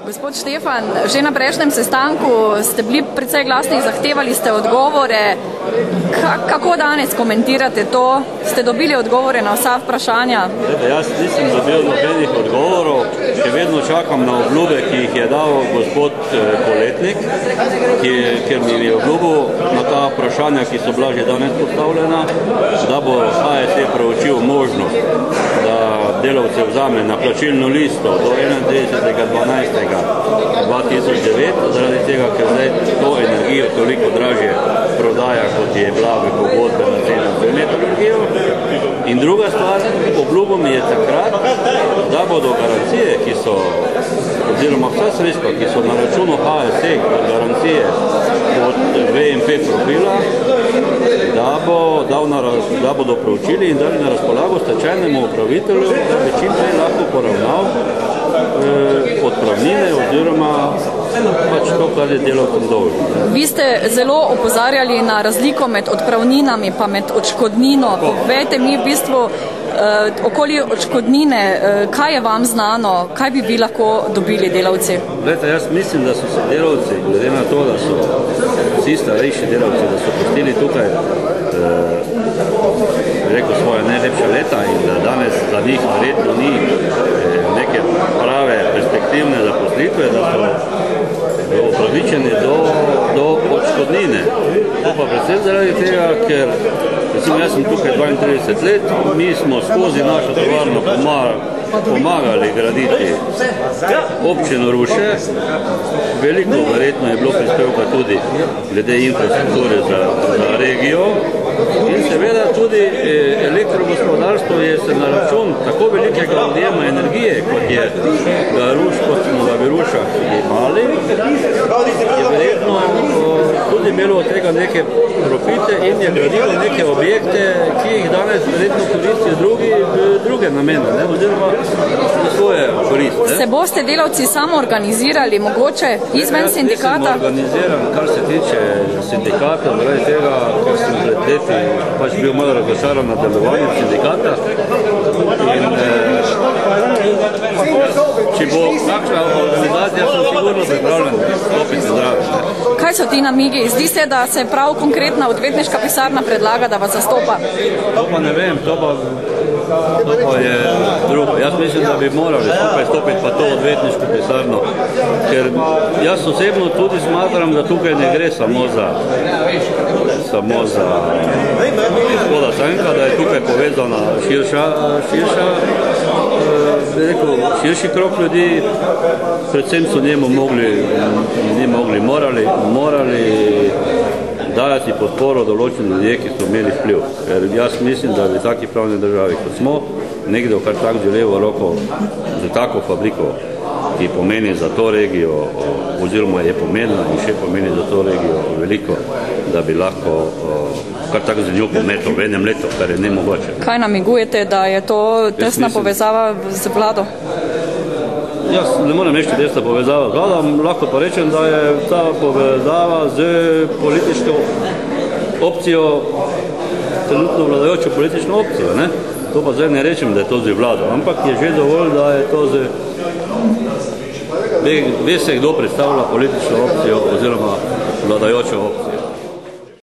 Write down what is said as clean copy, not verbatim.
Gospod Štefan, že na prejšnjem sestanku ste bili precej glasni, zahtevali ste odgovore. Kako danes komentirate to? Ste dobili odgovore na vsa vprašanja? Jaz nisem dobil nobenih odgovorov, ker vedno čakam na obljube, ki jih je dal gospod Koletnik, ker mi je obljubil na ta vprašanja, ki so bila že danes postavljena, da bo HSE preučil možnost, da delavce vzame na plačilno listo do 31.12.2009, zaradi tega, ker zdaj to energijo toliko dražje prodaja, kot je bila v pogodbe na ceno za metalurgijo. In druga stvar, obljubo mi je takrat, da bodo garancije, ki so, oziroma vsa sredstva, ki so na računu HSE, garancije od VMP profila, da bodo proučili in dali na razpolago stečajnemu upravitelju, da bi čim prej lahko poravnal odpravnine oziroma pač to, kar je delavcem dolžno. Vi ste zelo opozarjali na razliko med odpravninami pa med odškodnino. Povejte mi v bistvu okoli odškodnine, kaj je vam znano, kaj bi vi lahko dobili delavci? Glejte, jaz mislim, da so se delavci, glede na to, da so vsi starejši delavci, da so pustili tukaj rekel svoje najlepše leta in da danes za njih verjetno ni neke prave perspektivne zaposlitve, da so upravičeni do odškodnine. To pa predvsem zaradi tega, ker recimo jaz sem tukaj 32 let, mi smo skozi našo tovarno pomagali graditi občino Ruše, veliko verjetno je bilo prispevka tudi glede infrastrukture za regijo in seveda tudi elektrogospodarstvo je se na račun tako velikega objema energije, kot je kot smo ga v Rušah imali, je verjetno tudi imelo od tega neke profite in je gradilo neke objekte, ki jih danes verjetno koristijo druge namene, oziroma svoje koriste. Se boste delavci samo organizirali, mogoče izven sindikata? Jaz nisem organiziran, kar se tiče sindikata, zaradi tega, ker sem pred leti pač bil malo razočaran na delovanju sindikata. Če bo kakšna organizacija, sem sigurno pripravljen stopiti zraven. Kaj so ti namigi? Zdi se, da se prav konkretna odvetniška pisarna predlaga, da vas zastopa? To pa ne vem, to pa je drugo. Jaz mislim, da bi morali skupaj stopiti pa to odvetniško pisarno, ker jaz osebno tudi smatram, da tukaj ne gre samo za gospoda Canka, da je tukaj povezana širši krog ljudi, predvsem so njemu morali dajati podporo določenim ljudje, ki so imeli vpliv. Ker jaz mislim, da v taki pravni državi, kot smo, nekdo kar tak želevo roko za tako fabriko, ki pomeni za to regijo, oziroma je pomenila in še pomeni za to regijo veliko, da bi lahko kar tako za njo pometel v enem letu, kar je nemogoče. Kaj namigujete, da je to tesna povezava z vlado? Jaz ne moram reči tesna povezava z vlado, lahko pa rečem, da je ta povezava z politično opcijo, trenutno vladajočo politično opcijo. To pa zdaj ne rečem, da je to z vlado, ampak je že dovolj, da je to z... Ve se, kdo predstavlja politično opcijo oziroma vladajočo opcijo.